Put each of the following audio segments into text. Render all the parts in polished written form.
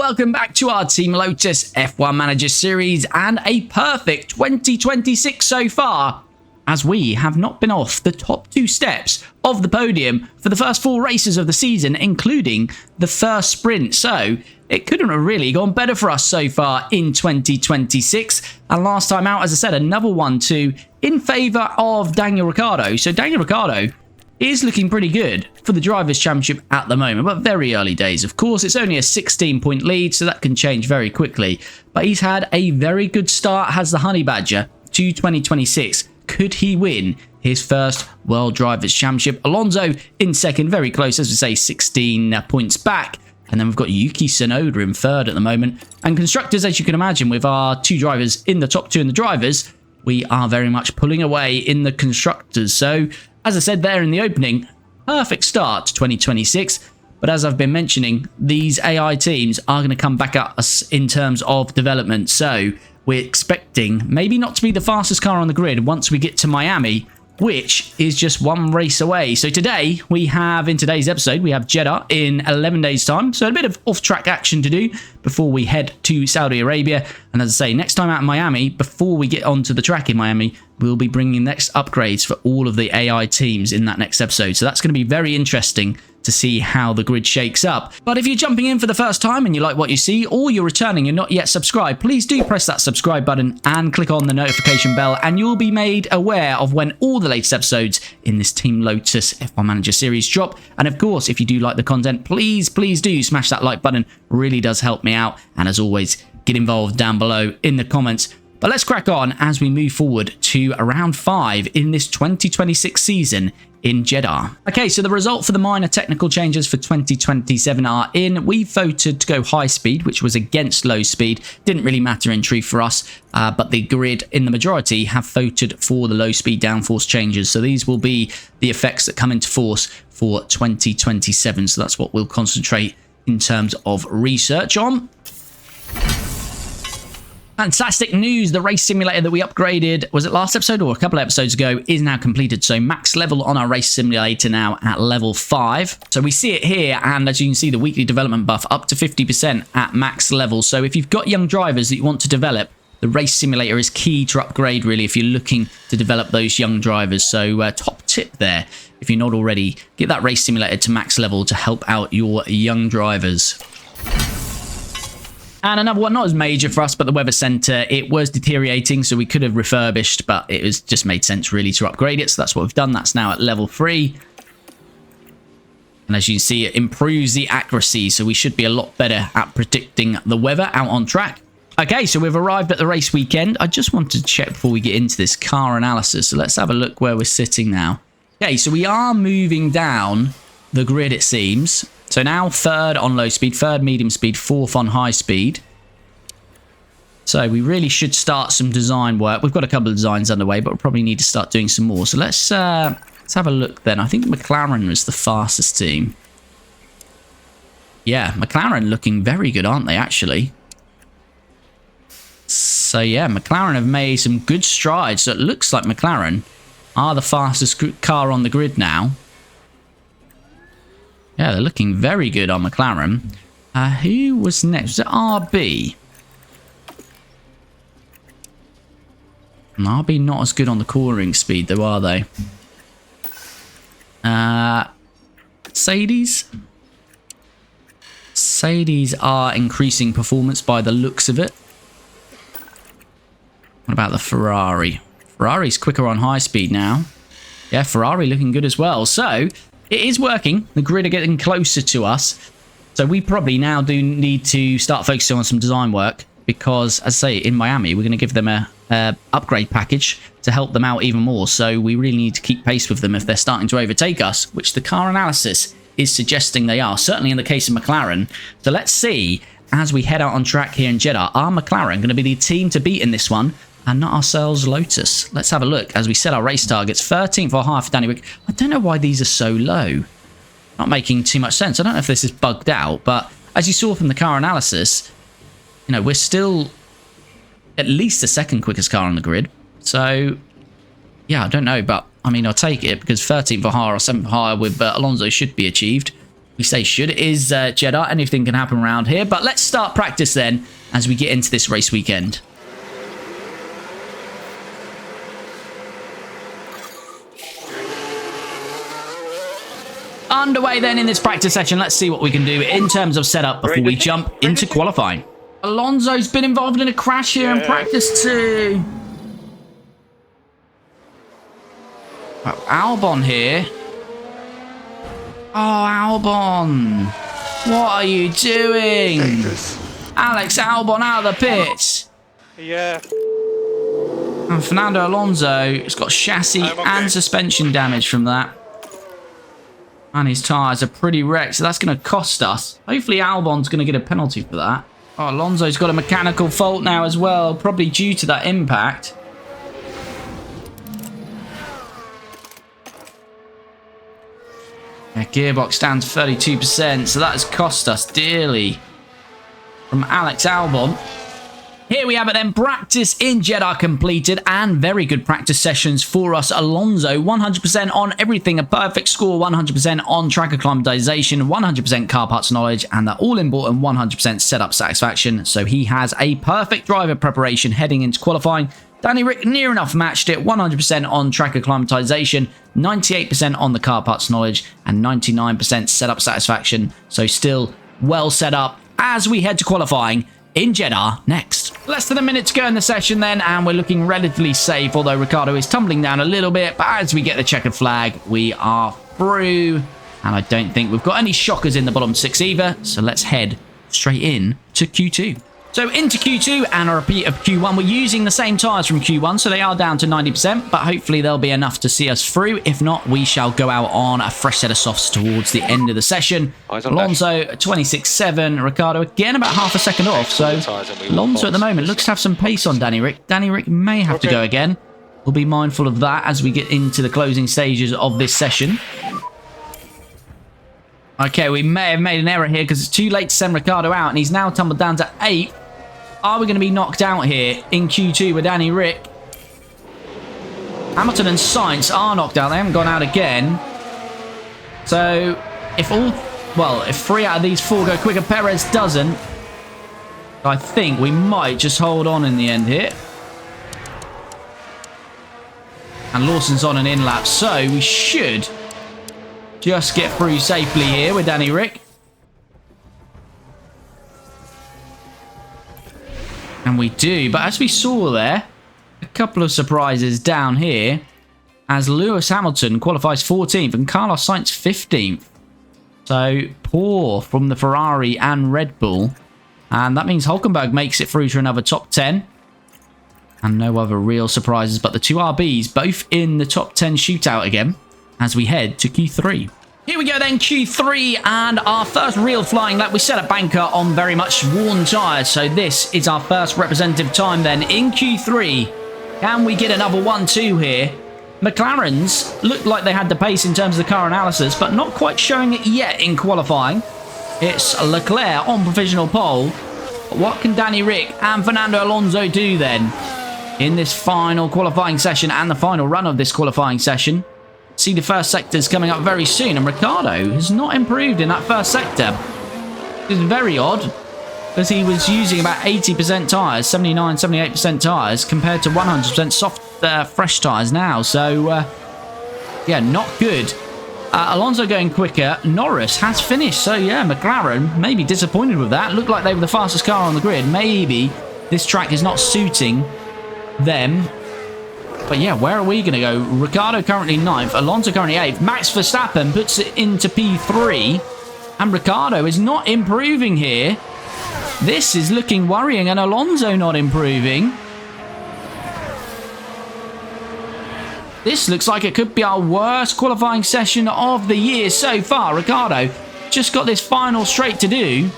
welcome back to our Team Lotus F1 Manager Series and a perfect 2026 so far, as we have not been off the top 2 steps of the podium for the first 4 races of the season, including the first sprint. So it couldn't have really gone better for us so far in 2026. And last time out, as I said, another 1-2 in favour of Daniel Ricciardo. So Daniel Ricciardo is looking pretty good for the Drivers' Championship at the moment, but very early days. Of course, it's only a 16-point lead, so that can change very quickly. But he's had a very good start, has the Honey Badger, to 2026. Could he win his first World Drivers' Championship? Alonso in second, very close, as we say, 16 points back. And then we've got Yuki Tsunoda in third at the moment. And Constructors, as you can imagine, with our 2 drivers in the top 2 in the Drivers, we are very much pulling away in the Constructors. So, as I said there in the opening, perfect start to 2026. But as I've been mentioning, these AI teams are going to come back at us in terms of development. So we're expecting maybe not to be the fastest car on the grid once we get to Miami, which is just 1 race away. So today, in today's episode, we have Jeddah in 11 days' time. So a bit of off-track action to do before we head to Saudi Arabia. And as I say, next time out in Miami, before we get onto the track in Miami, we'll be bringing next upgrades for all of the AI teams in that next episode. So that's going to be very interesting to see how the grid shakes up. But if you're jumping in for the first time and you like what you see, or you're returning and not yet subscribed, please do press that subscribe button and click on the notification bell, and you'll be made aware of when all the latest episodes in this Team Lotus F1 Manager series drop. And of course, if you do like the content, please do smash that like button. Really does help me out. And as always, get involved down below in the comments. But let's crack on as we move forward to round 5 in this 2026 season in Jeddah. Okay, so the result for the minor technical changes for 2027 are in. We voted to go high speed, which was against low speed. Didn't really matter in truth for us, but the grid in the majority have voted for the low speed downforce changes. So these will be the effects that come into force for 2027. So that's what we'll concentrate in terms of research on. Fantastic news, the race simulator that we upgraded, was it last episode or a couple of episodes ago, is now completed. So max level on our race simulator now at level 5. So we see it here, and as you can see, the weekly development buff up to 50% at max level. So if you've got young drivers that you want to develop, the race simulator is key to upgrade, really, if you're looking to develop those young drivers. So top tip there, if you're not already, get that race simulator to max level to help out your young drivers. And another one, not as major for us, but the weather center, it was deteriorating, so we could have refurbished, but it was just made sense really to upgrade it. So that's what we've done. That's now at level 3. And as you can see, it improves the accuracy, so we should be a lot better at predicting the weather out on track. Okay, so we've arrived at the race weekend. I just wanted to check before we get into this car analysis. So let's have a look where we're sitting now. Okay, so we are moving down the grid, it seems. So now 3rd on low speed, 3rd medium speed, 4th on high speed. So we really should start some design work. We've got a couple of designs underway, but we'll probably need to start doing some more. So let's have a look then. I think McLaren was the fastest team. Yeah, McLaren looking very good, aren't they, actually? So yeah, McLaren have made some good strides. So it looks like McLaren are the fastest car on the grid now. Yeah, they're looking very good on McLaren. Who was next? Was it RB? And RB not as good on the cornering speed, though, are they? Mercedes? Mercedes are increasing performance by the looks of it. What about the Ferrari? Ferrari's quicker on high speed now. Yeah, Ferrari looking good as well. So it is working. The grid are getting closer to us. So we probably now do need to start focusing on some design work because, as I say, in Miami, we're going to give them a upgrade package to help them out even more. So we really need to keep pace with them if they're starting to overtake us, which the car analysis is suggesting they are, certainly in the case of McLaren. So let's see, as we head out on track here in Jeddah, are McLaren going to be the team to beat in this one? And not ourselves, Lotus. Let's have a look as we set our race targets. 13th or half for Danny Rick. I don't know why these are so low. Not making too much sense. I don't know if this is bugged out, but as you saw from the car analysis, you know, we're still at least the 2nd quickest car on the grid. So, yeah, I don't know, but I mean, I'll take it because 13th for higher or 7th for higher with Alonso should be achieved. We say should. It is Jeddah. Anything can happen around here. But let's start practice then as we get into this race weekend. Underway then in this practice session. Let's see what we can do in terms of setup before we jump into qualifying. Alonso's been involved in a crash here in practice too. Albon here. Oh, Albon. What are you doing? Alex Albon out of the pits. Yeah. And Fernando Alonso has got chassis and suspension damage from that. And his tyres are pretty wrecked, so that's going to cost us. Hopefully Albon's going to get a penalty for that. Oh, Alonso's got a mechanical fault now as well, probably due to that impact. Yeah, gearbox down to 32%, so that has cost us dearly from Alex Albon. Here we have it then, practice in Jeddah completed and very good practice sessions for us. Alonso, 100% on everything, a perfect score, 100% on track acclimatization, 100% car parts knowledge, and that all-important 100% setup satisfaction. So he has a perfect driver preparation heading into qualifying. Danny Ric near enough matched it, 100% on track acclimatization, 98% on the car parts knowledge, and 99% setup satisfaction. So still well set up as we head to qualifying in Jeddah next. Less than a minute to go in the session then, and we're looking relatively safe, although Ricciardo is tumbling down a little bit. But as we get the checkered flag, we are through. And I don't think we've got any shockers in the bottom 6 either. So let's head straight in to Q2. So into Q2 and a repeat of Q1. We're using the same tyres from Q1, so they are down to 90%, but hopefully they'll be enough to see us through. If not, we shall go out on a fresh set of softs towards the end of the session. Alonso, 26.7. Ricciardo, again, about half a second off. So Alonso at the moment looks to have some pace on Danny Ric. Danny Ric may have to go again. We'll be mindful of that as we get into the closing stages of this session. Okay, we may have made an error here because it's too late to send Ricciardo out, and he's now tumbled down to 8th. Are we going to be knocked out here in Q2 with Danny Ric? Hamilton and Sainz are knocked out. They haven't gone out again. So, if 3 out of these 4 go quicker, Perez doesn't. I think we might just hold on in the end here. And Lawson's on an in-lap, so we should just get through safely here with Danny Ric. And we do, but as we saw there, a couple of surprises down here as Lewis Hamilton qualifies 14th and Carlos Sainz 15th. So poor from the Ferrari and Red Bull. And that means Hülkenberg makes it through to another top 10. And no other real surprises, but the 2 RBs both in the top 10 shootout again as we head to Q3. Here we go then, Q3, and our first real flying lap. We set a banker on very much worn tyres, so this is our first representative time then in Q3. Can we get another 1-2 here? McLaren's looked like they had the pace in terms of the car analysis, but not quite showing it yet in qualifying. It's Leclerc on provisional pole. But what can Danny Ric and Fernando Alonso do then in this final qualifying session and the final run of this qualifying session? See the first sectors coming up very soon, and Ricciardo has not improved in that first sector. It's very odd because he was using about 80% tyres, 79, 78% tyres compared to 100% soft, fresh tyres now. So, yeah, not good. Alonso going quicker. Norris has finished. So, yeah, McLaren may be disappointed with that. Looked like they were the fastest car on the grid. Maybe this track is not suiting them. But yeah, where are we going to go? Ricciardo currently 9th, Alonso currently 8th. Max Verstappen puts it into P3. And Ricciardo is not improving here. This is looking worrying, and Alonso not improving. This looks like it could be our worst qualifying session of the year so far. Ricciardo just got this final straight to do.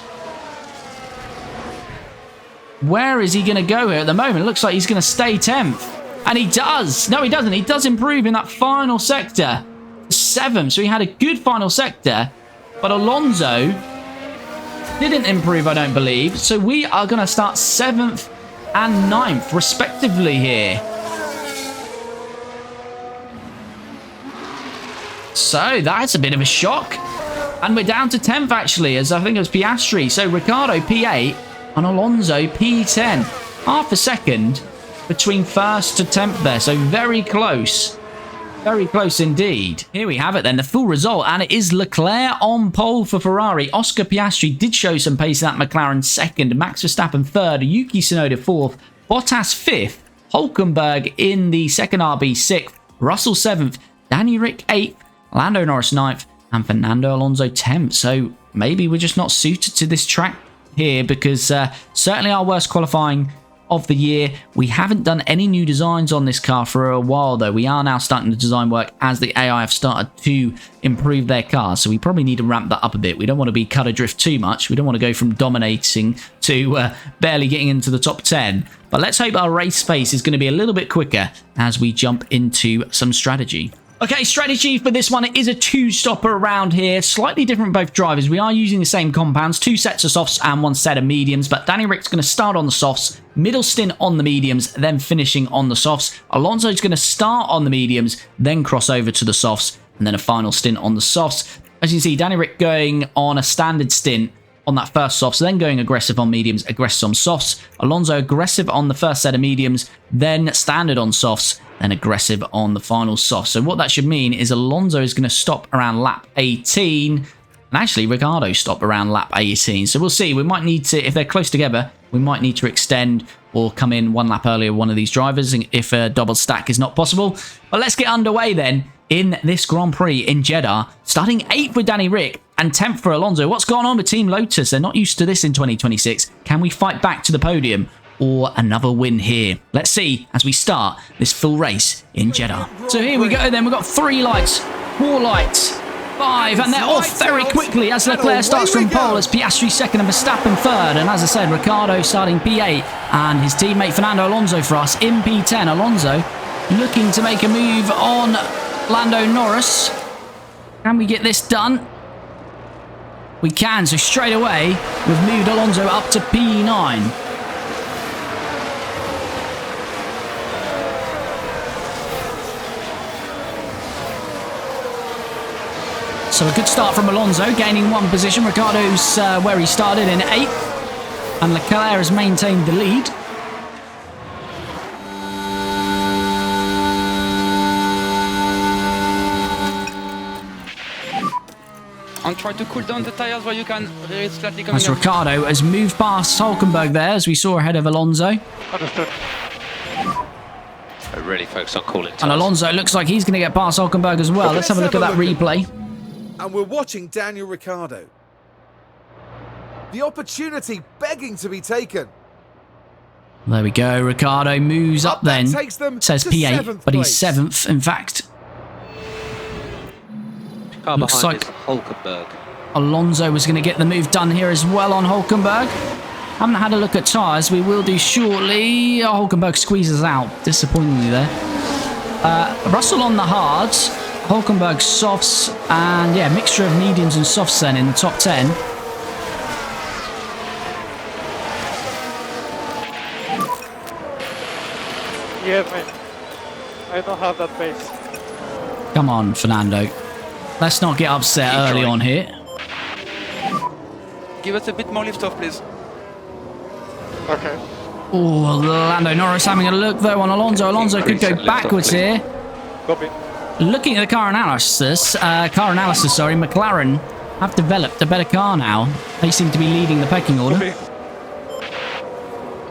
Where is he going to go here at the moment? It looks like he's going to stay 10th. And he does. No, he doesn't. He does improve in that final sector. 7th. So he had a good final sector. But Alonso didn't improve, I don't believe. So we are going to start 7th and 9th, respectively, here. So that's a bit of a shock. And we're down to 10th, actually, as I think it was Piastri. So Ricciardo P8 and Alonso P10. Half a second between 1st to 10th there. So very close. Very close indeed. Here we have it then, the full result. And it is Leclerc on pole for Ferrari. Oscar Piastri did show some pace in that McLaren 2nd. Max Verstappen 3rd. Yuki Tsunoda 4th. Bottas 5th. Hulkenberg in the 2nd RB 6th. Russell 7th. Danny Rick 8th. Lando Norris 9th. And Fernando Alonso 10th. So maybe we're just not suited to this track here, because certainly our worst qualifying of the year. We haven't done any new designs on this car for a while, though. We are now starting to design work as the AI have started to improve their cars. So we probably need to ramp that up a bit. We don't want to be cut adrift too much. We don't want to go from dominating to barely getting into the top 10. But let's hope our race pace is going to be a little bit quicker as we jump into some strategy. Okay, strategy for this one is a two-stopper around here. Slightly different both drivers. We are using the same compounds, 2 sets of softs and 1 set of mediums. But Danny Rick's going to start on the softs, middle stint on the mediums, then finishing on the softs. Alonso's going to start on the mediums, then cross over to the softs, and then a final stint on the softs. As you can see, Danny Rick going on a standard stint on that first softs, then going aggressive on mediums, aggressive on softs. Alonso aggressive on the first set of mediums, then standard on softs, then aggressive on the final soft. So what that should mean is Alonso is going to stop around lap 18. And actually, Ricciardo stopped around lap 18. So we'll see. We might need to, if they're close together, we might need to extend or come in 1 lap earlier, one of these drivers, if a double stack is not possible. But let's get underway then in this Grand Prix in Jeddah. Starting 8th with Danny Rick and 10th for Alonso. What's going on with Team Lotus? They're not used to this in 2026. Can we fight back to the podium or another win here? Let's see as we start this full race in Jeddah. So here we go then. We've got 3 lights, 4 lights, 5, and they're off very quickly as Leclerc starts from pole, as Piastri 2nd and Verstappen 3rd. And as I said, Ricciardo starting P8 and his teammate Fernando Alonso for us in P10. Alonso looking to make a move on Lando Norris. Can we get this done? We can. So straight away, we've moved Alonso up to P9. So a good start from Alonso, gaining 1 position. Ricciardo's where he started in 8th. And Leclerc has maintained the lead. And try to cool down the tires where you can. It's slightly coming as Ricciardo has moved past Hulkenberg there, as we saw ahead of Alonso. Understood. I really focus on cooling tires. And Alonso looks like he's going to get past Hulkenberg as well. Let's have a look at that replay. And we're watching Daniel Ricciardo. The opportunity begging to be taken. There we go. Ricciardo moves up then. Says P8, but he's 7th, in fact. Car Looks behind like is Hulkenberg. Alonso was going to get the move done here as well on Hulkenberg. Haven't had a look at tyres. We will do shortly. Oh, Hulkenberg squeezes out, disappointingly there. Russell on the hards. Hulkenberg softs, and yeah, mixture of mediums and softs then in the top 10. Yeah, mate. I don't have that pace. Come on, Fernando. Let's not get upset early on here. Give us a bit more lift off, please. Okay. Oh, Lando Norris having a look though on Alonso. Alonso could go backwards here. Copy. Looking at the car analysis, McLaren have developed a better car now. They seem to be leading the pecking order. Copy.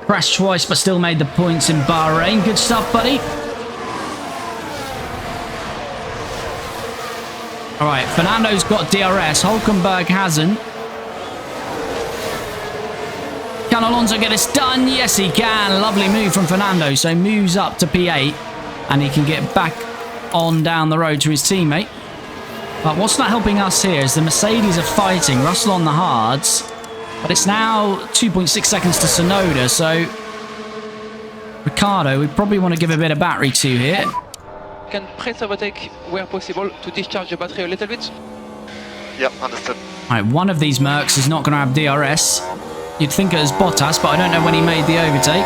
Crashed twice, but still made the points in Bahrain. Good stuff, buddy. All right, Fernando's got DRS. Hulkenberg hasn't. Can Alonso get this done? Yes, he can. Lovely move from Fernando. So moves up to P8, and he can get back on down the road to his teammate. But what's not helping us here is the Mercedes are fighting. Russell on the hards. But it's now 2.6 seconds to Tsunoda, so Ricciardo, we probably want to give a bit of battery to here. Can press overtake where possible to discharge the battery a little bit. Yep, understood. All right, one of these Mercs is not going to have DRS. You'd think it was Bottas, but I don't know when he made the overtake.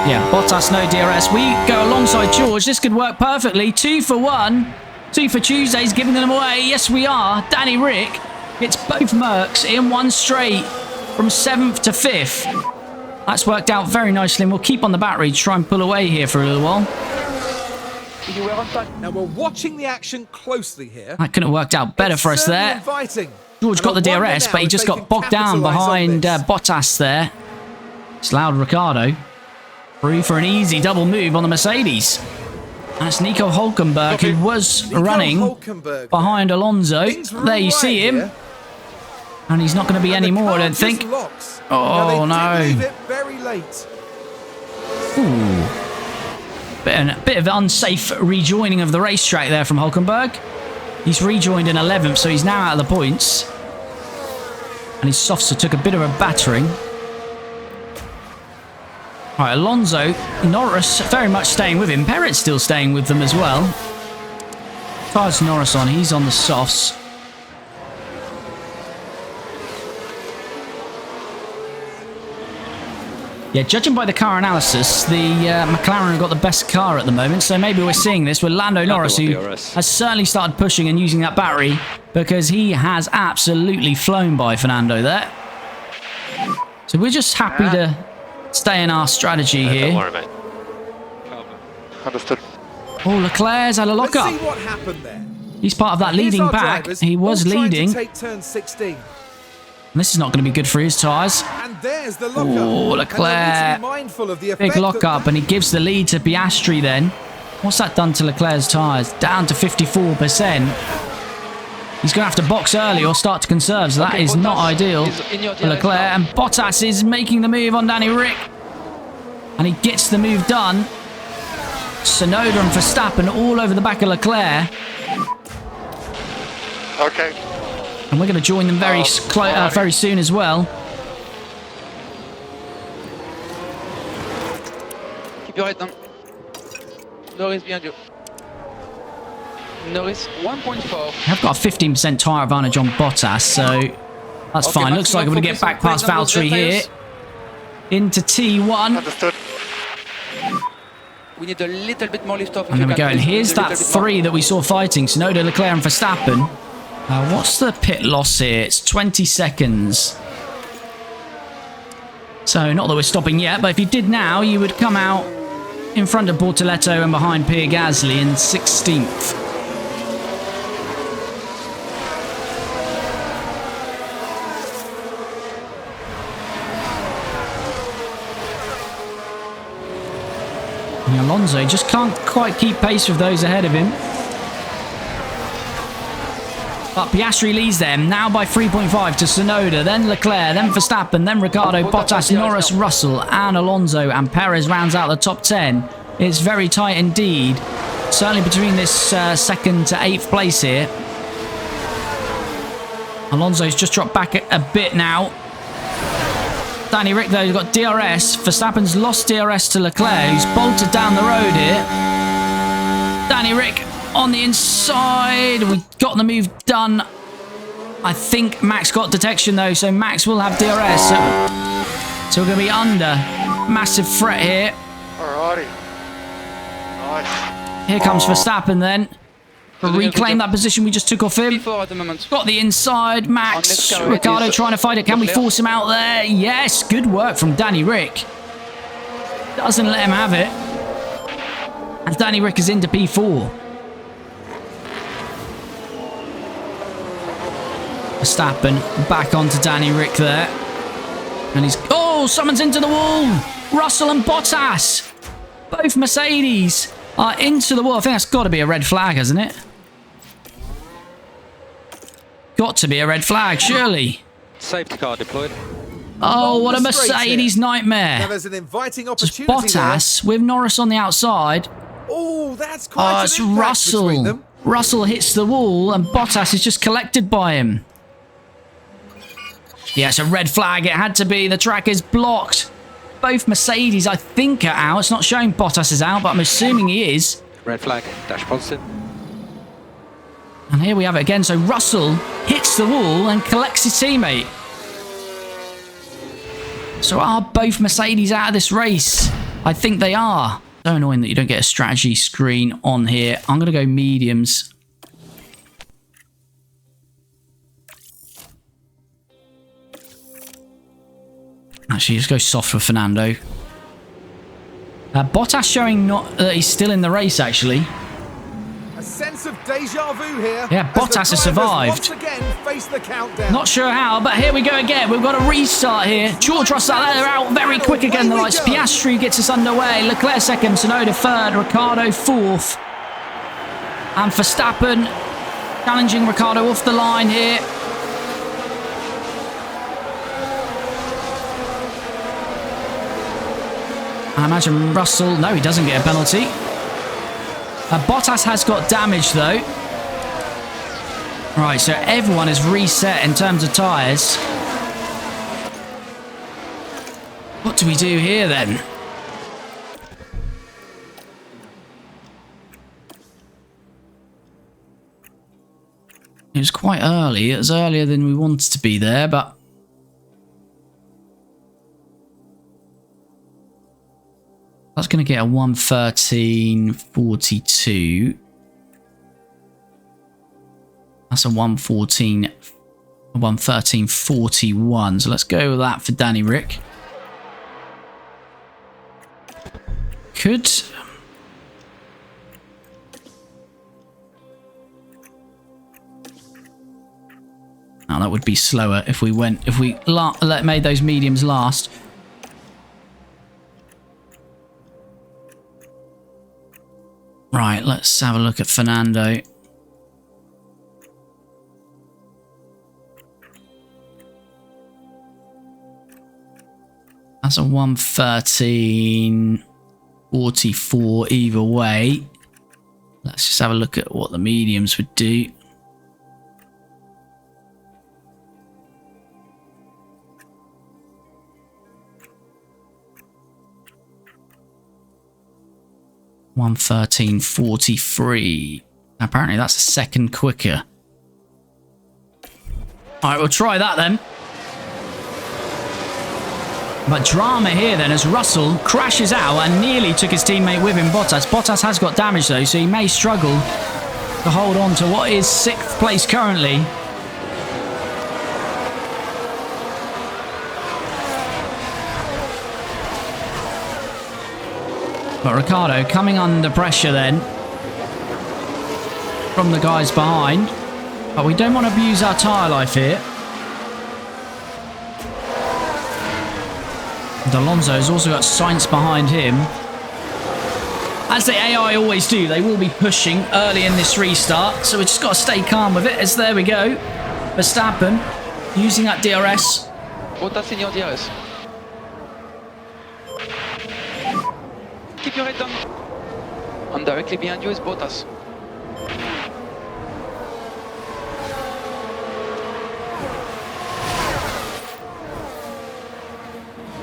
Yeah, Bottas, no DRS. We go alongside George. This could work perfectly. 2 for 1. 2 for Tuesdays, giving them away. Yes, we are. Danny Rick It's both Mercs in one straight from 7th to 5th. That's worked out very nicely, and we'll keep on the battery to try and pull away here for a little while. You were on time. Now we're watching the action closely here. That couldn't have worked out better for us there. Inviting. George got the DRS, but he just got bogged down behind Bottas there. It's allowed Ricciardo through for an easy double move on the Mercedes. That's Nico Hülkenberg, who was running behind Alonso. There you see him. Here. And he's not going to be any more, I don't think. Oh, no. Very late. Ooh. Bit of unsafe rejoining of the racetrack there from Hülkenberg. He's rejoined in 11th, so he's now out of the points. And his softs took a bit of a battering. Right, Alonso, Norris very much staying with him. Perez still staying with them as well. Tyres Norris on, he's on the softs. Yeah, judging by the car analysis, the McLaren have got the best car at the moment, so maybe we're seeing this with Lando Norris, who has certainly started pushing and using that battery, because he has absolutely flown by Fernando there. So we're just happy to stay in our strategy here. Don't worry, mate. Understood. Oh, Leclerc's had a Let's lock-up. see what happened there. He's part of that Here's leading our pack. drivers He was all trying to leading. take turn 16. And this is not going to be good for his tyres. And there's the lockup. Oh, Leclerc. Big lockup, and he gives the lead to Piastri then. What's that done to Leclerc's tyres? Down to 54%. He's going to have to box early or start to conserve, so that is not ideal for Leclerc. And Bottas is making the move on Danny Rick. And he gets the move done. Tsunoda and Verstappen all over the back of Leclerc. Okay. And we're going to join them very soon as well. Keep your head down. Norris behind you. Norris 1.4. I've got a 15% tyre advantage on Bottas, so that's fine. Looks like we're going to get back past Valtteri here. Into T1. Understood. We need a little bit more lift off. And there we go. And here's that three that we saw fighting. Tsunoda, Leclerc and Verstappen. What's the pit loss here? It's 20 seconds. So, not that we're stopping yet, but if you did now, you would come out in front of Bortoletto and behind Pierre Gasly in 16th. And Alonso just can't quite keep pace with those ahead of him. But Piastri leads them now by 3.5 to Tsunoda, then Leclerc, then Verstappen, then Ricciardo, Bottas, Norris, Russell, and Alonso, and Perez rounds out the top 10. It's very tight indeed, certainly between this second to 8th place here. Alonso's just dropped back a bit now. Danny Rick, though, has got DRS. Verstappen's lost DRS to Leclerc, who's bolted down the road here. Danny Rick on the inside. We got the move done. I think Max got detection, though, so Max will have DRS. So we're going to be under. Massive threat here. Alrighty. Nice. Here comes Verstappen, then. Reclaim that position we just took off him. Before at the moment. Got the inside. Max. Ricciardo trying to fight it. Can we force him out there? Yes. Good work from Danny Rick. Doesn't let him have it. And Danny Rick is into P4. Verstappen back onto Danny Rick there. And he's... Oh, someone's into the wall. Russell and Bottas. Both Mercedes are into the wall. I think that's got to be a red flag, hasn't it? Got to be a red flag, surely. Safety car deployed. Oh, what a Mercedes nightmare. Now there's an inviting Just opportunity Bottas with Norris on the outside. Oh, that's quite It's an impact between Russell. them. Russell hits the wall and Bottas is just collected by him. Yeah, it's a red flag. It had to be. The track is blocked. Both Mercedes, I think, are out. It's not showing Bottas is out, but I'm assuming he is. Red flag, dash positive. And here we have it again. So Russell hits the wall and collects his teammate. So are both Mercedes out of this race? I think they are. So annoying that you don't get a strategy screen on here. I'm going to go mediums. Actually, just go soft for Fernando. Bottas showing not that he's still in the race, actually. A sense of deja vu here. Yeah, Bottas has survived. Once again face the countdown. Not sure how, but here we go again. We've got a restart here. George Russell, they're out very quick again. The lights. Piastri gets us underway. Leclerc second, Tsunoda third, Ricciardo fourth. And Verstappen challenging Ricciardo off the line here. I imagine Russell... No, he doesn't get a penalty. Bottas has got damage, though. Right, so everyone is reset in terms of tyres. What do we do here, then? It was quite early. It was earlier than we wanted to be there, but... That's going to get a 1:13.42. That's a 1:13.41. So let's go with that for Danny Rick. Could... Now that would be slower if we made those mediums last. Right, let's have a look at Fernando. That's a 1:13.44 either way. Let's just have a look at what the mediums would do. $1:13.43. Apparently that's a second quicker. Alright, we'll try that then. But drama here then as Russell crashes out and nearly took his teammate with him, Bottas. Bottas has got damage though, so he may struggle to hold on to what is 6th place currently. But Ricciardo coming under pressure then from the guys behind. But we don't want to abuse our tyre life here. And Alonso has also got Sainz behind him. As the AI always do, they will be pushing early in this restart. So we just got to stay calm with it. As there we go. Verstappen using that DRS. Bottas in your DRS. Keep your head down. And directly behind you is Bottas.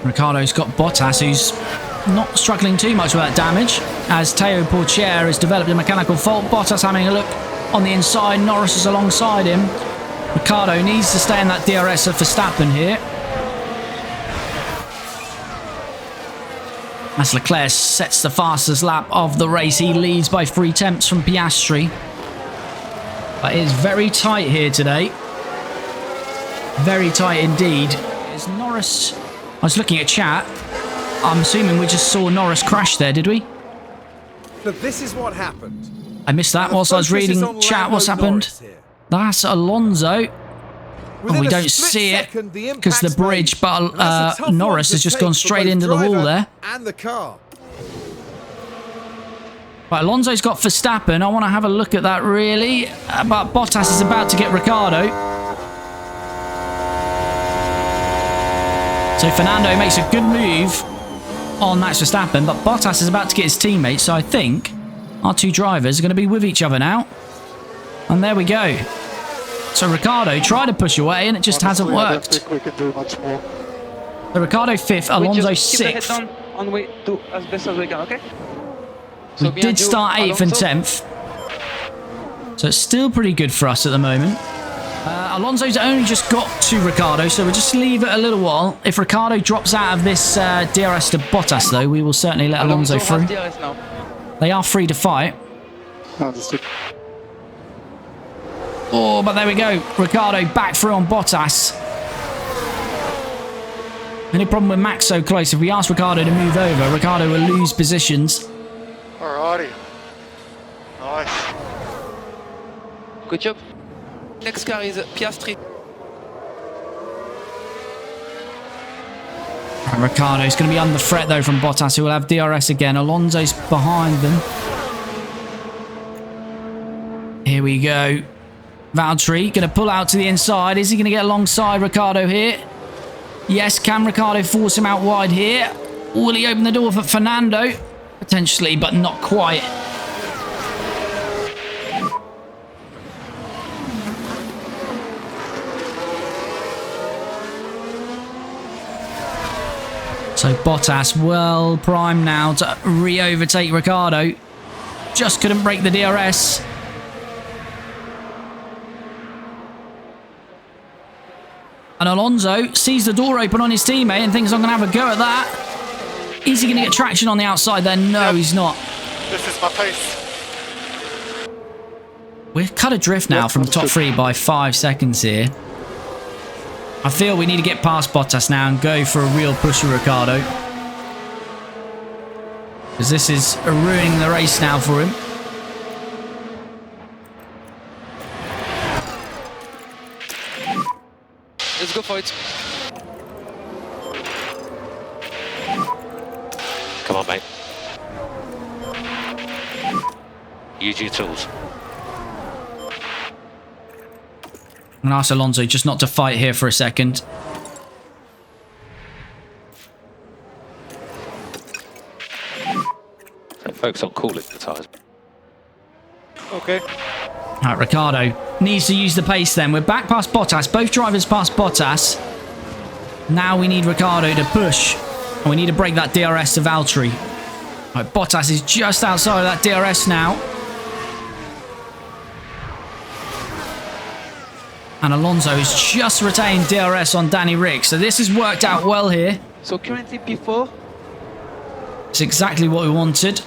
Ricciardo's got Bottas, who's not struggling too much with that damage. As Teo Pourchaire has developed a mechanical fault. Bottas having a look on the inside. Norris is alongside him. Ricciardo needs to stay in that DRS of Verstappen here. As Leclerc sets the fastest lap of the race, he leads by 3 tenths from Piastri. But it is very tight here today. Very tight indeed. Is Norris... I was looking at chat. I'm assuming we just saw Norris crash there, did we? So this is what happened. I missed that whilst I was reading chat. What's happened? That's Alonso. Oh, we don't see it because the bridge, but Norris has just gone straight into the wall there. And the car. Right, Alonso's got Verstappen. I want to have a look at that really. But Bottas is about to get Ricciardo. So Fernando makes a good move on Max Verstappen, but Bottas is about to get his teammate. So I think our two drivers are going to be with each other now. And there we go. So Ricciardo tried to push away and it just hasn't worked. I don't think we can do much more. So Ricciardo 5th, Alonso 6th. On way to as best as we can, okay? We did start 8th and 10th. So it's still pretty good for us at the moment. Alonso's only just got to Ricciardo, so we'll just leave it a little while. If Ricciardo drops out of this DRS to Bottas, though, we will certainly let Alonso through. They are free to fight. Understood. Oh, but there we go. Ricciardo back through on Bottas. Only problem with Max so close, if we ask Ricciardo to move over, Ricciardo will lose positions. Alrighty. Nice. Good job. Next car is Piastri. And Ricciardo's going to be under threat though from Bottas, who will have DRS again. Alonso's behind them. Here we go. Valtteri going to pull out to the inside. Is he going to get alongside Ricciardo here? Yes, can Ricciardo force him out wide here? Will he open the door for Fernando? Potentially, but not quite. So Bottas well primed now to re-overtake Ricciardo. Just couldn't break the DRS. And Alonso sees the door open on his teammate and thinks, I'm going to have a go at that. Is he going to get traction on the outside there? No, he's not. This is my pace. We're cut adrift now from the top three by 5 seconds here. I feel we need to get past Bottas now and go for a real push with Ricciardo. Because this is ruining the race now for him. Let's go for it. Come on, mate. Use your tools. I'm going to ask Alonso just not to fight here for a second. So focus on cooling the tyres. Okay. All right, Ricciardo needs to use the pace then. We're back past Bottas. Both drivers past Bottas. Now we need Ricciardo to push. And we need to break that DRS to Valtteri. All right, Bottas is just outside of that DRS now. And Alonso has just retained DRS on Danny Rick. So this has worked out well here. So currently P4. It's exactly what we wanted.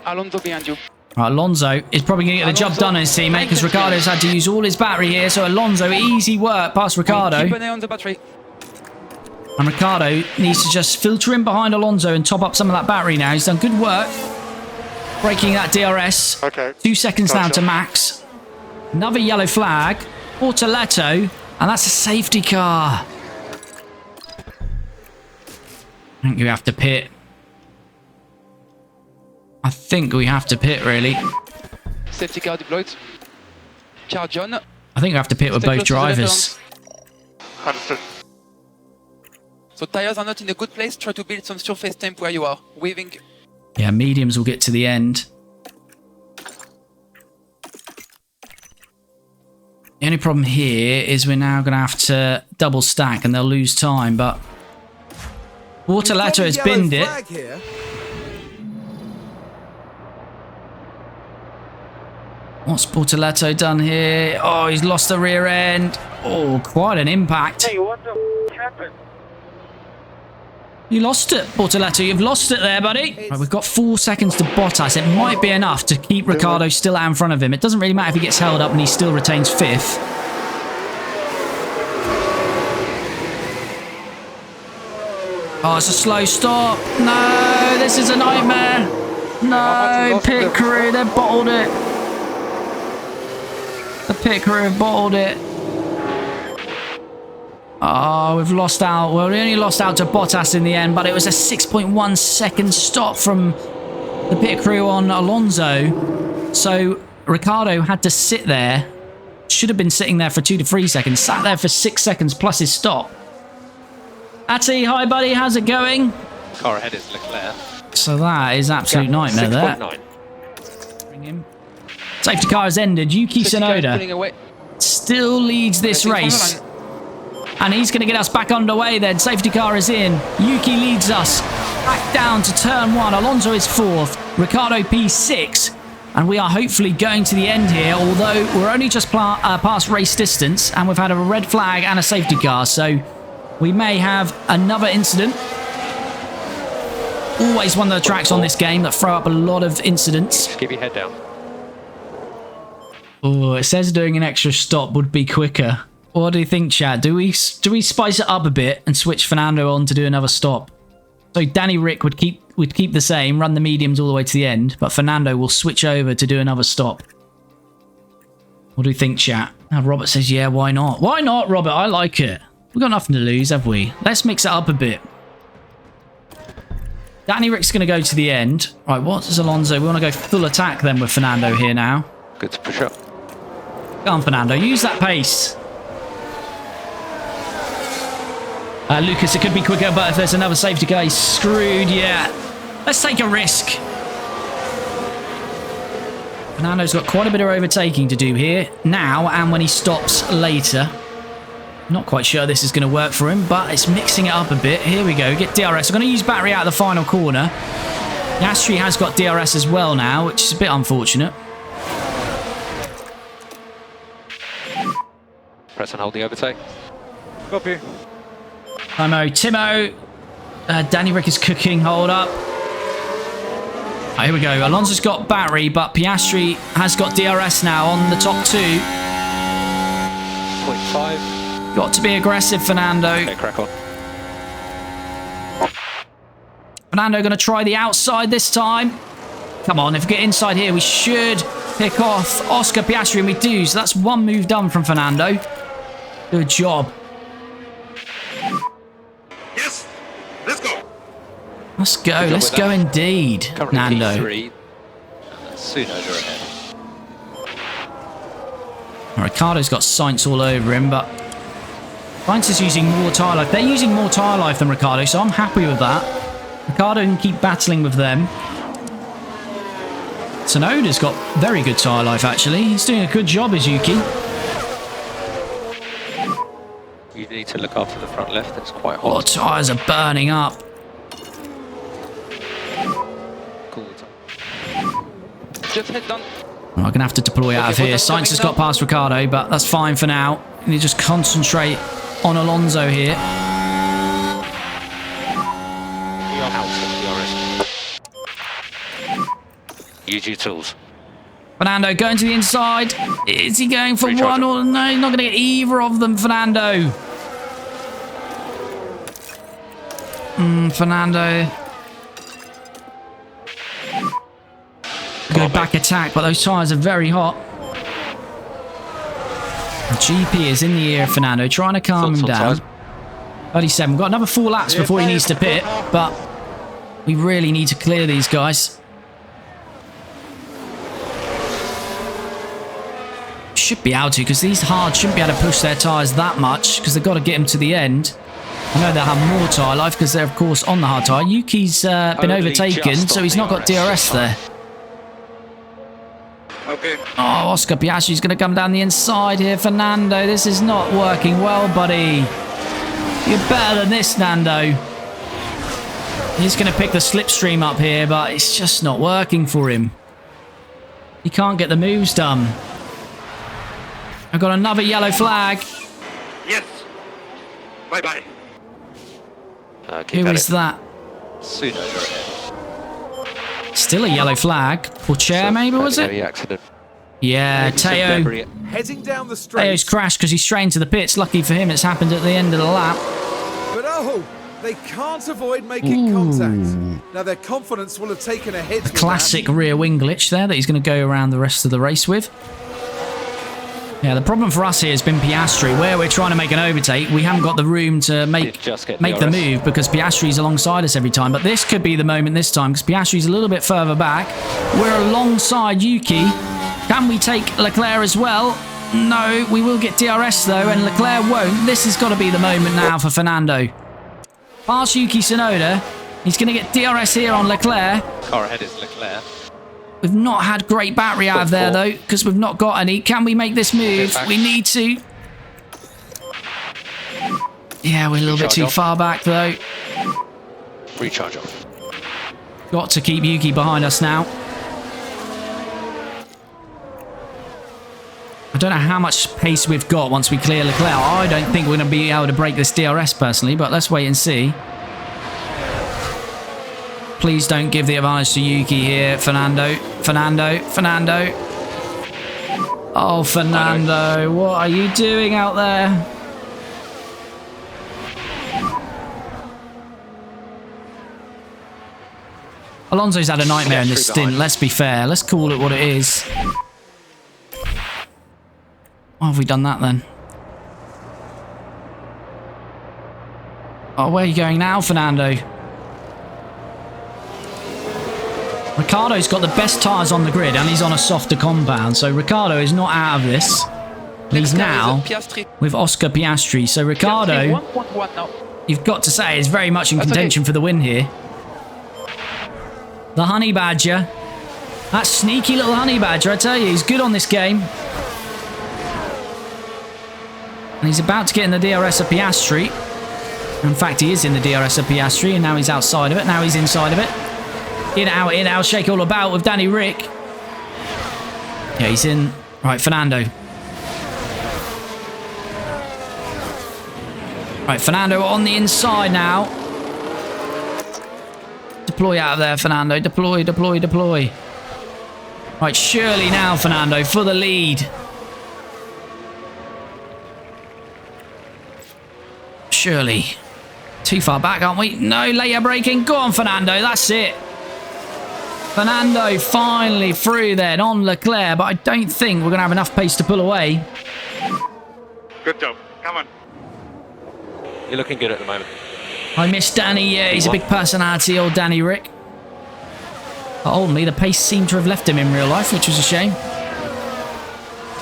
Alonso behind you. Right, Alonso is probably going to get the job done on his teammate because Ricciardo's had to use all his battery here. So Alonso, easy work past Ricciardo. Keep an eye on the battery. And Ricciardo needs to just filter in behind Alonso and top up some of that battery now. He's done good work. Breaking that DRS. Okay. 2 seconds now Gotcha. to Max. Another yellow flag. Bortoletto. And that's a safety car. I think we have to pit. I think we have to pit, really. Safety car deployed. Car John. I think we have to pit with Stay both close to the drivers. Understood. So tires are not in a good place. Try to build some surface temp where you are. Weaving. Yeah, mediums will get to the end. The only problem here is we're now going to have to double stack and they'll lose time, but Bortoletto has binned it. Here. What's Bortoletto done here? Oh, he's lost the rear end. Oh, quite an impact. Hey, what the f happened? You lost it, Bortoletto. You've lost it there, buddy. Right, we've got 4 seconds to Bottas. It might be enough to keep Ricciardo still out in front of him. It doesn't really matter if he gets held up and he still retains 5th. Oh, it's a slow stop. No, this is a nightmare. No, pit crew, they've bottled it. The pit crew have bottled it. Oh, we've lost out. Well, we only lost out to Bottas in the end, but it was a 6.1 second stop from the pit crew on Alonso. So Ricciardo had to sit there. Should have been sitting there for 2 to 3 seconds. Sat there for 6 seconds plus his stop. Ati, hi buddy, how's it going? Car ahead is Leclerc. So that is absolute nightmare there. 6.9. Bring him. Safety car has ended. Yuki Safety car is Tsunoda pulling away. still leads this race. And he's going to get us back underway then. Safety car is in. Yuki leads us back down to turn 1. Alonso is 4th. Ricciardo P6. And we are hopefully going to the end here, although we're only just past race distance and we've had a red flag and a safety car. So we may have another incident. Always one of the tracks on this game that throw up a lot of incidents. Just keep your head down. Oh, it says doing an extra stop would be quicker. What do you think, chat? Do we spice it up a bit and switch Fernando on to do another stop? So Danny Rick would keep the same, run the mediums all the way to the end, but Fernando will switch over to do another stop. What do you think, chat? Now, Robert says, yeah, why not? Why not, Robert? I like it. We've got nothing to lose, have we? Let's mix it up a bit. Danny Rick's going to go to the end. Right, what does Alonso? We want to go full attack then with Fernando here now. Good to push up. Go on, Fernando. Use that pace. Lucas, it could be quicker, but if there's another safety car, he's screwed. Yeah. Let's take a risk. Fernando's got quite a bit of overtaking to do here now and when he stops later. Not quite sure this is going to work for him, but it's mixing it up a bit. Here we go. Get DRS. I'm going to use battery out of the final corner. Piastri has got DRS as well now, which is a bit unfortunate. Press and hold the overtake. Copy. Timo. Danny Rick is cooking. Hold up. Here we go. Alonso's got battery, but Piastri has got DRS now on the top two. 0.5. Got to be aggressive, Fernando. Okay, crack on. Fernando going to try the outside this time. Come on, if we get inside here, we should pick off Oscar Piastri, and we do. So that's one move done from Fernando. Good job. Yes, let's go. Let's go. Let's go indeed, Currently Nando. P3. Soon over ahead. Ricciardo's got Sainz all over him, but Sainz is using more tyre life. They're using more tyre life than Ricciardo, so I'm happy with that. Ricciardo can keep battling with them. Tsunoda's got very good tyre life, actually. He's doing a good job as Yuki. You need to look after the front left. It's quite hot. Oh, tyres are burning up. Cool. Just head down. I'm going to have to deploy out of here. Sainz has got past Ricciardo, but that's fine for now. We need to just concentrate on Alonso here. Use your tools. Fernando going to the inside. Is he going for one or no? He's not going to get either of them, Fernando. Fernando. Go back attack, but those tyres are very hot. The GP is in the ear of Fernando, trying to calm him down. 37. Got another 4 laps before he needs to pit, but we really need to clear these guys. Should be able to, because these hards shouldn't be able to push their tyres that much, because they've got to get them to the end. I know they'll have more tyre life, because they're, of course, on the hard tyre. Yuki's been overtaken, so he's not got DRS there. Okay. Oh, Oscar Piastri's going to come down the inside here. Fernando, this is not working well, buddy. You're better than this, Nando. He's going to pick the slipstream up here, but it's just not working for him. He can't get the moves done. I've got another yellow flag. Yes. Bye-bye. Who is that? Soon over ahead. Still a yellow flag. Pourchaire, maybe, was it? Accident. Yeah, Teo. Heading down the straight. Teo's crashed because he's straight into the pits. Lucky for him, it's happened at the end of the lap. But oh, they can't avoid making contact. Now their confidence will have taken a hit. with Classic rear wing glitch there that he's going to go around the rest of the race with. Yeah, the problem for us here has been Piastri. Where we're trying to make an overtake, we haven't got the room to make the move because Piastri's alongside us every time. But this could be the moment this time because Piastri's a little bit further back. We're alongside Yuki. Can we take Leclerc as well? No, we will get DRS though, and Leclerc won't. This has got to be the moment now for Fernando. Past Yuki Tsunoda. He's going to get DRS here on Leclerc. Car ahead is Leclerc. We've not had great battery out of there, though, because we've not got any. Can we make this move? We need to. Yeah, we're a little bit too far back, though. Recharge off. Got to keep Yuki behind us now. I don't know how much pace we've got once we clear Leclerc. I don't think we're going to be able to break this DRS, personally, but let's wait and see. Please don't give the advantage to Yuki here, Fernando. Fernando. Oh, Fernando, what are you doing out there? Alonso's had a nightmare in this stint, let's be fair. Let's call it what it is. Why have we done that then? Oh, where are you going now, Fernando? Ricciardo's got the best tyres on the grid and he's on a softer compound, so Ricciardo is not out of this. He's now with Oscar Piastri, so Ricciardo, 1.1 now. you've got to say, is very much in contention for the win here. The Honey Badger. That sneaky little Honey Badger, I tell you, he's good on this game. And he's about to get in the DRS of Piastri. In fact, he is in the DRS of Piastri, and now he's outside of it. Now he's inside of it. In, out, shake all about with Danny Rick. Yeah, he's in. Right, Fernando. Right, Fernando on the inside now. Deploy out of there, Fernando. Deploy, deploy, deploy. Right, surely now, Fernando, for the lead. Surely. Too far back, aren't we? No, later braking. Go on, Fernando. That's it. Fernando finally through then on Leclerc, but I don't think we're going to have enough pace to pull away. Good job. Come on. You're looking good at the moment. I miss Danny. Yeah, he's a big personality, old Danny Rick. But ultimately, the pace seemed to have left him in real life, which was a shame.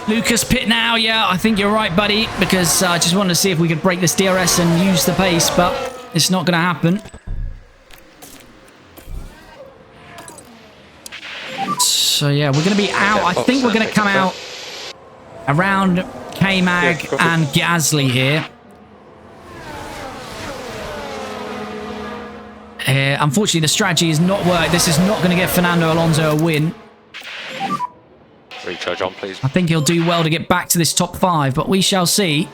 Lucas pit now. Yeah, I think you're right, buddy, because I just wanted to see if we could break this DRS and use the pace, but it's not going to happen. So yeah, we're going to be out. I think we're going to come out around K-Mag and Gasly here. Unfortunately, the strategy has not worked. This is not going to get Fernando Alonso a win. Recharge on, please. I think he'll do well to get back to this top 5, but we shall see.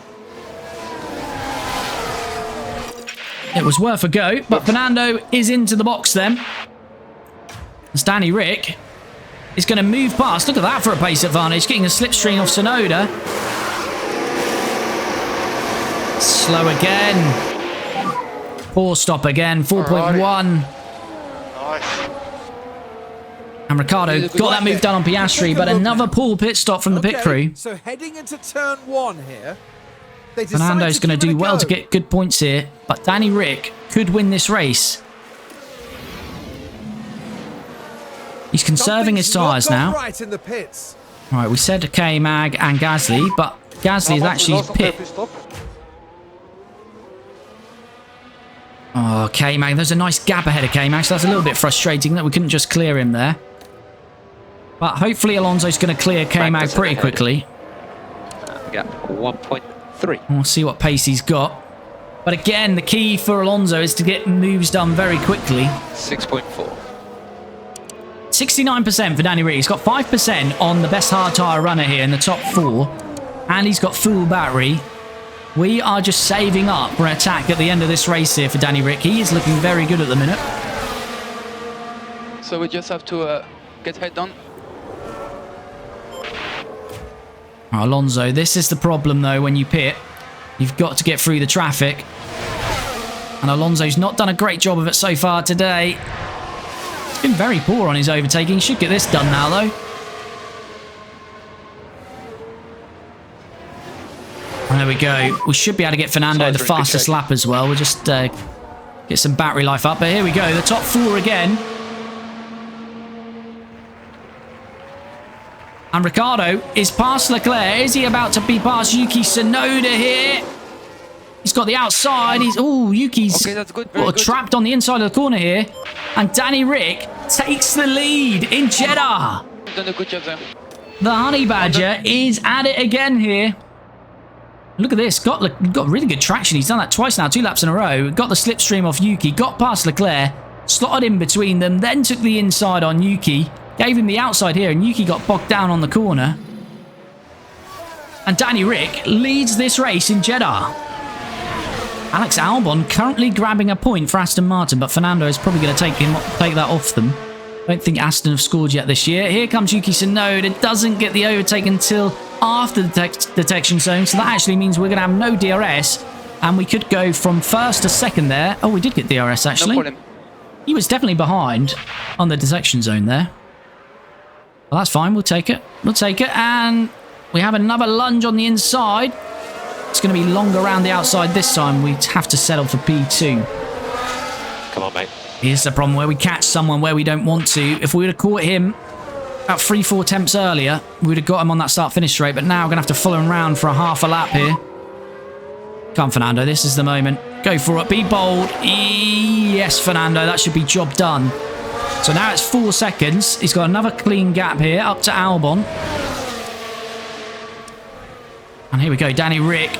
It was worth a go, but Fernando is into the box then. As Danny Rick is going to move past. Look at that for a pace advantage. Getting a slipstream off Tsunoda. Slow again. Poor stop again. 4.1. Nice. And Ricciardo got that move done on Piastri, but another poor pit stop from the pit crew. So heading into turn 1 here. Fernando's going to do well to get good points here, but Danny Rick could win this race. He's conserving his tyres now. Right in the pits. Right, we said K-Mag and Gasly, but Gasly is actually pit. Oh, K-Mag, there's a nice gap ahead of K-Mag, so that's a little bit frustrating that we couldn't just clear him there. But hopefully Alonso's going to clear K-Mag pretty quickly. Gap 1.3. We'll see what pace he's got. But again, the key for Alonso is to get moves done very quickly. 6.4. 69% for Danny Rick. He's got 5% on the best hard tyre runner here in the top 4. And he's got full battery. We are just saving up for an attack at the end of this race here for Danny Rick. He is looking very good at the minute. So we just have to get head on. Alonso, this is the problem though when you pit. You've got to get through the traffic. And Alonso's not done a great job of it so far today. He's been very poor on his overtaking. Should get this done now though. And there we go. We should be able to get Fernando the fastest lap as well. We'll just get some battery life up. But here we go. The top 4 again. And Ricciardo is past Leclerc. Is he about to be past Yuki Tsunoda here? He's got the outside. Yuki's trapped on the inside of the corner here. And Danny Rick takes the lead in Jeddah. Done a good job there. The Honey Badger is at it again here. Look at this. Got really good traction. He's done that twice now, 2 laps in a row. Got the slipstream off Yuki. Got past Leclerc. Slotted in between them. Then took the inside on Yuki. Gave him the outside here, and Yuki got bogged down on the corner. And Danny Rick leads this race in Jeddah. Alex Albon currently grabbing a point for Aston Martin, but Fernando is probably going to take that off them. Don't think Aston have scored yet this year. Here comes Yuki Tsunoda. Doesn't get the overtake until after the detection zone, so that actually means we're going to have no DRS, and we could go from first to second there. Oh, we did get DRS, actually. No problem. He was definitely behind on the detection zone there. Well, that's fine. We'll take it. We'll take it, and we have another lunge on the inside. It's going to be longer around the outside this time. We have to settle for P2. Come on, mate. Here's the problem where we catch someone where we don't want to. If we would have caught him about 3-4 attempts earlier, we would have got him on that start-finish straight, but now we're going to have to follow him around for a half a lap here. Come, Fernando, this is the moment. Go for it, be bold. Yes, Fernando, that should be job done. So now it's 4 seconds. He's got another clean gap here, up to Albon. And here we go, Danny Rick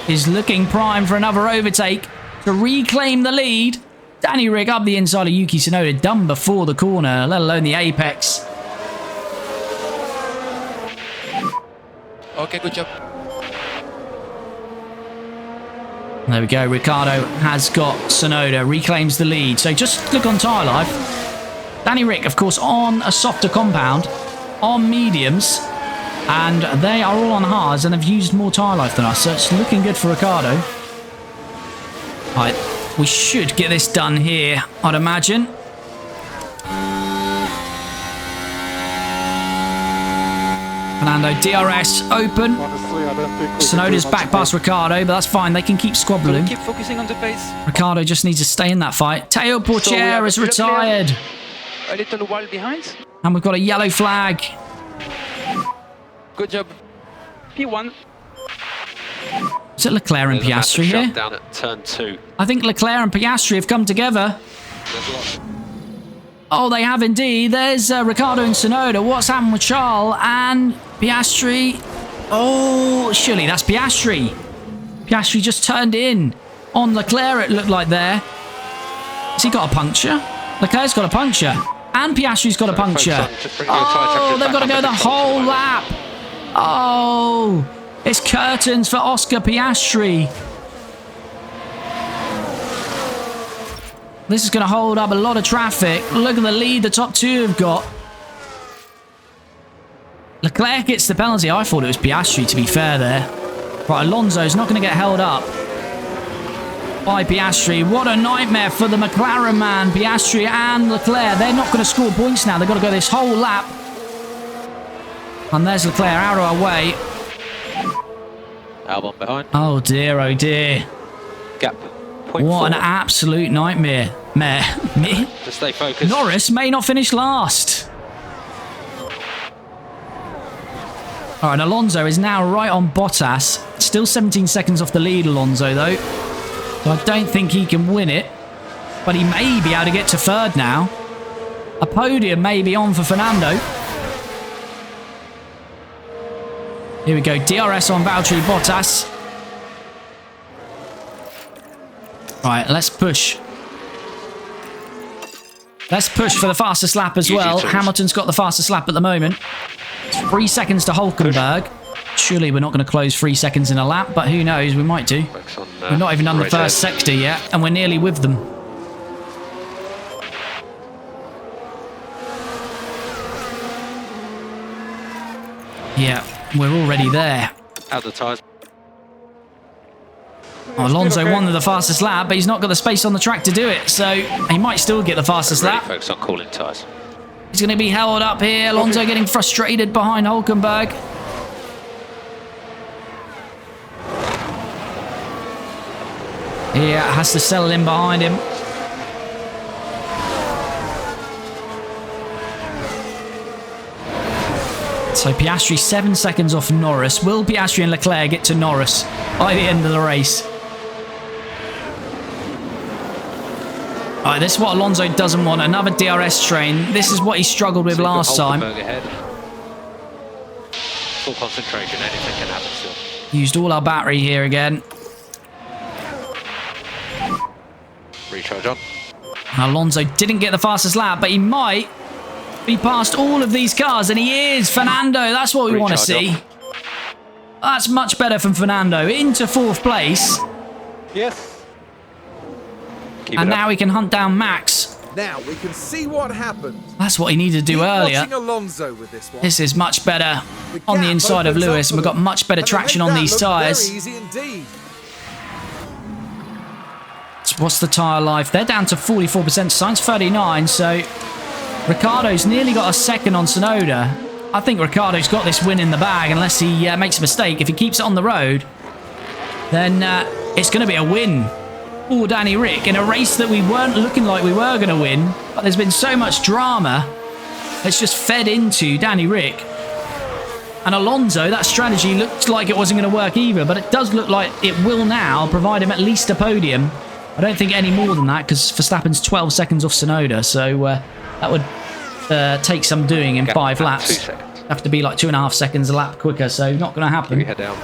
is looking prime for another overtake to reclaim the lead. Danny Rick up the inside of Yuki Tsunoda, done before the corner, let alone the apex. Okay, good job. There we go, Ricciardo has got Tsunoda, reclaims the lead. So just look on tyre life. Danny Rick, of course, on a softer compound, on mediums, and they are all on hards and have used more tyre life than us, so it's looking good for Ricciardo. Right, we should get this done here, I'd imagine. Fernando, DRS open. Honestly, I don't think we Tsunoda's can do back much past Ricciardo, but that's fine. They can keep squabbling. Keep focusing on the pace. Ricciardo just needs to stay in that fight. Teo Porcher is retired. A little while behind. And we've got a yellow flag. Good job. P1. Is it Leclerc and There's a massive Piastri here? shutdown at turn 2. I think Leclerc and Piastri have come together. There's lots. Oh, they have indeed. There's Ricciardo and Tsunoda. What's happened with Charles and Piastri? Oh, surely that's Piastri. Piastri just turned in on Leclerc, it looked like there. Has he got a puncture? Leclerc's got a puncture. And Piastri's got a puncture. Oh, they've got to go the whole lap. Oh, it's curtains for Oscar Piastri. This is going to hold up a lot of traffic. Look at the lead the top two have got. Leclerc gets the penalty. I thought it was Piastri, to be fair there. Right, Alonso's not going to get held up by Piastri. What a nightmare for the McLaren man. Piastri and Leclerc, they're not going to score points now. They've got to go this whole lap. And there's Leclerc out of our way. Albon behind. Oh dear, oh dear. Gap. What an absolute nightmare. To stay focused. Norris may not finish last. All right, Alonso is now right on Bottas. Still 17 seconds off the lead, Alonso, though. So I don't think he can win it. But he may be able to get to third now. A podium may be on for Fernando. Here we go. DRS on Valtteri Bottas. Right, let's push. Let's push for the fastest lap as well. Hamilton's got the fastest lap at the moment. It's 3 seconds to Hulkenberg. Surely we're not going to close 3 seconds in a lap, but who knows, we might do. We've not even done the first sector yet, and we're nearly with them. Yeah, we're already there. Out the tyres. Oh, Alonso won the fastest lap, but he's not got the space on the track to do it, so he might still get the fastest Really lap. focus on cooling tyres. He's going to be held up here. Alonso getting frustrated behind Hulkenberg. Yeah, has to settle in behind him. So Piastri 7 seconds off Norris. Will Piastri and Leclerc get to Norris by the end of the race? Alright, this is what Alonso doesn't want. Another DRS train. This is what he struggled with last time. Ahead. Full concentration, anything can happen still. Used all our battery here again. Recharge on. Alonso didn't get the fastest lap, but he might be past all of these cars, and he is. Fernando, that's what we want to see. That's much better from Fernando. Into 4th place. Yes. Keep And it up. now we can hunt down Max Now we can see what happened. That's what he needed to do Keep earlier. watching Alonso with this one. This is much better on the gap inside of opens up Lewis, for and we've got them, much better and they traction make on that these look tyres. Very easy indeed. What's the tyre life? They're down to 44%. Sainz 39, so Ricciardo's nearly got a second on Tsunoda. I think Ricciardo's got this win in the bag unless he makes a mistake. If he keeps it on the road, then it's going to be a win for Danny Rick in a race that we weren't looking like we were going to win. But there's been so much drama that's just fed into Danny Rick. And Alonso, that strategy looked like it wasn't going to work either, but it does look like it will now provide him at least a podium. I don't think any more than that, because Verstappen's 12 seconds off Tsunoda, so that would take some doing in 5 laps. 2 seconds. Have to be like 2.5 seconds a lap quicker, so not going to happen. Head down.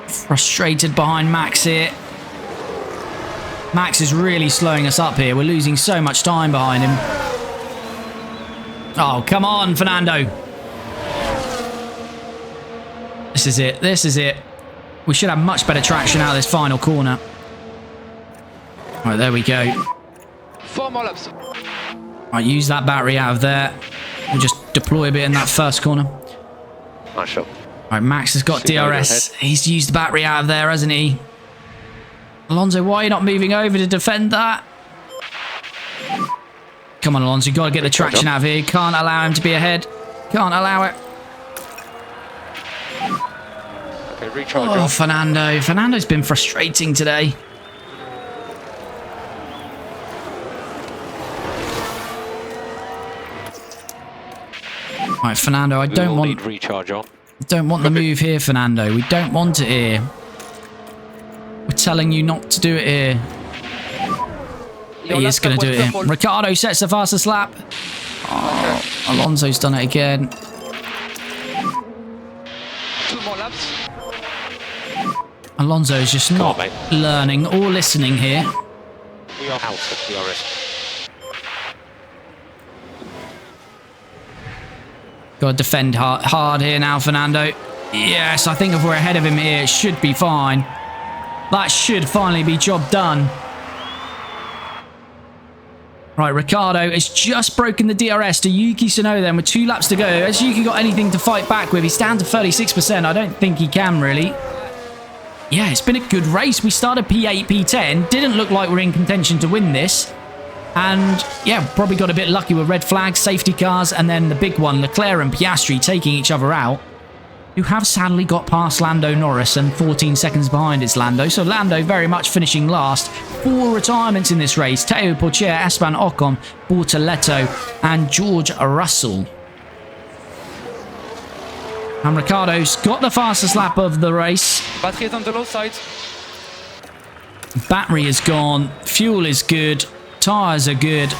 Frustrated behind Max here. Max is really slowing us up here. We're losing so much time behind him. Oh, come on, Fernando. This is it. This is it. We should have much better traction out of this final corner. Right, there we go. 4 more laps. Right, use that battery out of there. We'll just deploy a bit in that first corner. Nice shot. Right, Max has got DRS. He's used the battery out of there, hasn't he? Alonso, why are you not moving over to defend that? Come on, Alonso, you've got to get the traction out of here. Can't allow him to be ahead. Can't allow it. Okay, recharge Oh, off. Fernando. Fernando's been frustrating today. Right, Fernando, I don't want... Need recharge on. Don't want the move here, Fernando. We don't want it here. We're telling you not to do it here. He is going to do it here. Ricciardo sets the fastest lap. Oh, Alonso's done it again. 2 more laps. Alonso is just not mate. learning or listening here. We are out of DRS. Got to defend hard here now, Fernando. Yes, I think if we're ahead of him here, it should be fine. That should finally be job done. Right, Ricciardo has just broken the DRS to Yuki Tsunoda then with 2 laps to go. Has Yuki got anything to fight back with? He's down to 36%. I don't think he can, really. Yeah, it's been a good race. We started P8, P10. Didn't look like we're in contention to win this. And, yeah, probably got a bit lucky with red flags, safety cars, and then the big one, Leclerc and Piastri taking each other out, who have sadly got past Lando Norris, and 14 seconds behind is Lando. So Lando very much finishing last. 4 retirements in this race. Teo Pourchaire, Esteban Ocon, Bortoletto, and George Russell. And Ricciardo's got the fastest lap of the race. Battery is on the low side. Battery is gone. Fuel is good. Tyres are good.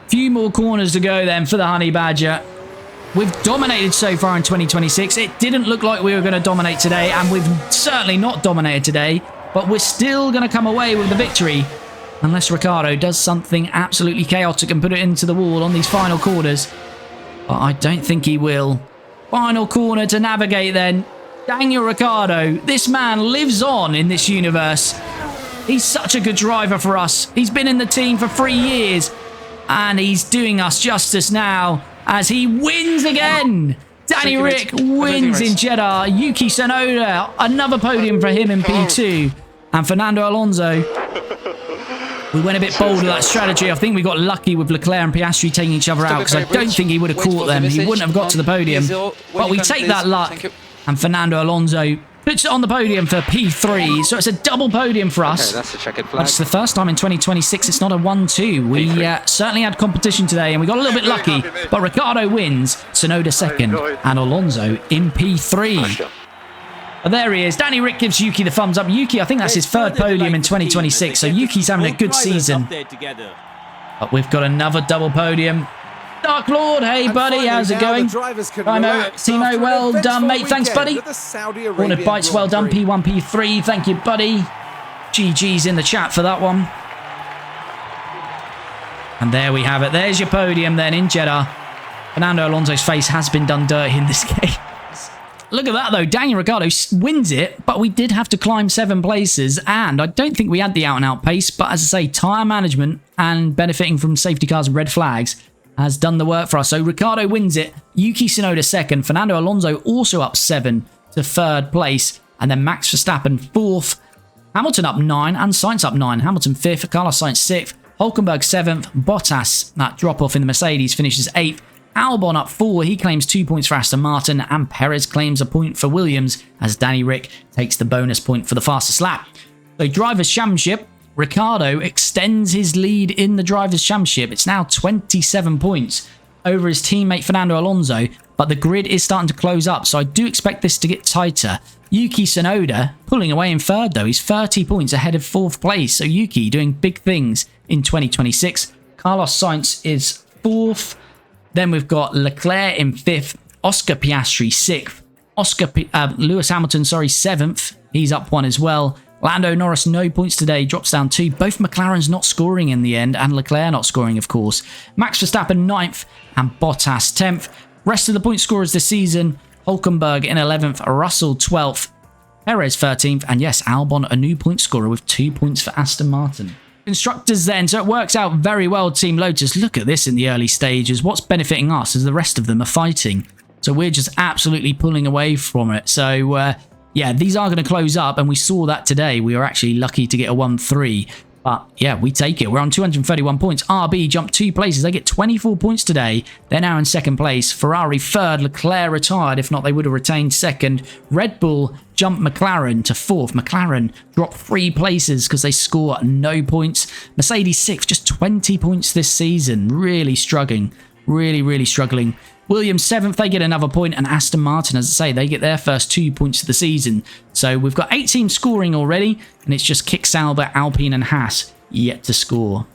Few more corners to go then for the Honey Badger. We've dominated so far in 2026. It didn't look like we were going to dominate today, and we've certainly not dominated today, but we're still going to come away with the victory unless Ricciardo does something absolutely chaotic and put it into the wall on these final corners. But I don't think he will. Final corner to navigate then. Daniel Ricciardo. This man lives on in this universe. He's such a good driver for us. He's been in the team for 3 years, and he's doing us justice now as he wins again. Danny Rick wins in Jeddah. Yuki Tsunoda, another podium for him in P2. And Fernando Alonso. We went a bit bold with that strategy. I think we got lucky with Leclerc and Piastri taking each other out, because I don't think he would have caught them. He wouldn't have got to the podium. But we take that luck. And Fernando Alonso puts it on the podium for P3. So it's a double podium for us. Okay, that's a checkered flag. It's the first time in 2026 it's not a 1-2. We certainly had competition today, and we got a little bit lucky. But Ricciardo wins, Tsunoda second, and Alonso in P3. But there he is. Danny Rick gives Yuki the thumbs up. Yuki, I think that's his 3rd podium in 2026. So Yuki's having a good season. But we've got another double podium. Dark Lord, hey buddy, how's it going? Timo, well done, mate. Thanks, buddy. Ordered Bites, well done. P1, P3, thank you, buddy. GG's in the chat for that one. And there we have it. There's your podium then in Jeddah. Fernando Alonso's face has been done dirty in this game. Look at that though, Daniel Ricciardo wins it, but we did have to climb 7 places, and I don't think we had the out-and-out pace, but as I say, tyre management and benefiting from safety cars and red flags has done the work for us. So Ricciardo wins it, Yuki Tsunoda second, Fernando Alonso also up 7 to 3rd place, and then Max Verstappen 4th, Hamilton up 9, and Sainz up 9, Hamilton 5th, Carlos Sainz 6th, Hülkenberg 7th, Bottas, that drop-off in the Mercedes, finishes 8th, Albon up 4, he claims 2 points for Aston Martin, and Perez claims a point for Williams as Danny Rick takes the bonus point for the fastest lap. So Drivers' Championship, Ricciardo extends his lead in the Drivers' Championship. It's now 27 points over his teammate Fernando Alonso, but the grid is starting to close up, so I do expect this to get tighter. Yuki Tsunoda pulling away in 3rd though, he's 30 points ahead of 4th place, so Yuki doing big things in 2026. Carlos Sainz is 4th. Then we've got Leclerc in 5th, Oscar Piastri 6th, Lewis Hamilton, 7th. He's up 1 as well. Lando Norris, no points today, drops down 2. Both McLarens not scoring in the end, and Leclerc not scoring, of course. Max Verstappen 9th, and Bottas 10th. Rest of the point scorers this season, Hülkenberg in 11th, Russell 12th, Perez 13th, and yes, Albon, a new point scorer with 2 points for Aston Martin. Constructors then, so it works out very well, Team Lotus. Look at this in the early stages. What's benefiting us is the rest of them are fighting. So we're just absolutely pulling away from it. So, yeah, these are going to close up, and we saw that today. We were actually lucky to get a 1-3. But, yeah, we take it. We're on 231 points. RB jumped 2 places. They get 24 points today. They're now in 2nd place. Ferrari 3rd. Leclerc retired. If not, they would have retained 2nd. Red Bull jumped McLaren to 4th. McLaren dropped 3 places because they score no points. Mercedes 6th. Just 20 points this season. Really struggling. Really struggling. Williams 7th, they get another point, and Aston Martin, as I say, they get their first 2 points of the season. So we've got 8 teams scoring already, and it's just Kick Sauber, Alpine, and Haas yet to score.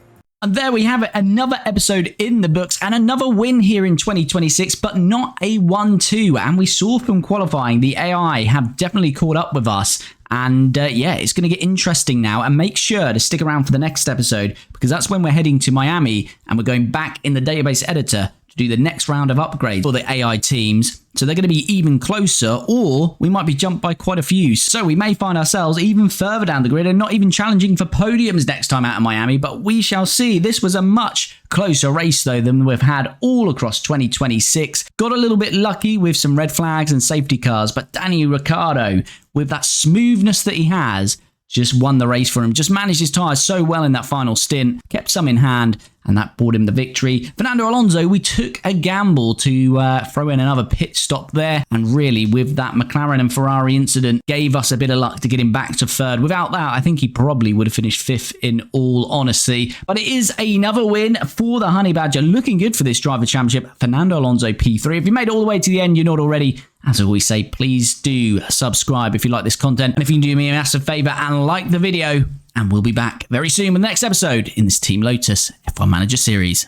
And there we have it, another episode in the books and another win here in 2026, but not a 1-2. And we saw from qualifying, the AI have definitely caught up with us. And yeah, it's going to get interesting now, and make sure to stick around for the next episode, because that's when we're heading to Miami and we're going back in the database editor to do the next round of upgrades for the AI teams. So they're going to be even closer, or we might be jumped by quite a few. So we may find ourselves even further down the grid and not even challenging for podiums next time out of Miami, but we shall see. This was a much closer race though than we've had all across 2026. Got a little bit lucky with some red flags and safety cars, but Danny Ricciardo, with that smoothness that he has, just won the race for him. Just managed his tyres so well in that final stint, kept some in hand, and that brought him the victory. Fernando Alonso, we took a gamble to throw in another pit stop there, and really with that McLaren and Ferrari incident, gave us a bit of luck to get him back to 3rd. Without that, I think he probably would have finished 5th in all honesty. But it is another win for the Honey Badger. Looking good for this Driver Championship. Fernando Alonso P3. If you made it all the way to the end, you're not already, as I always say, please do subscribe if you like this content. And if you can do me a massive favour and like the video, and we'll be back very soon with the next episode in this Team Lotus F1 Manager series.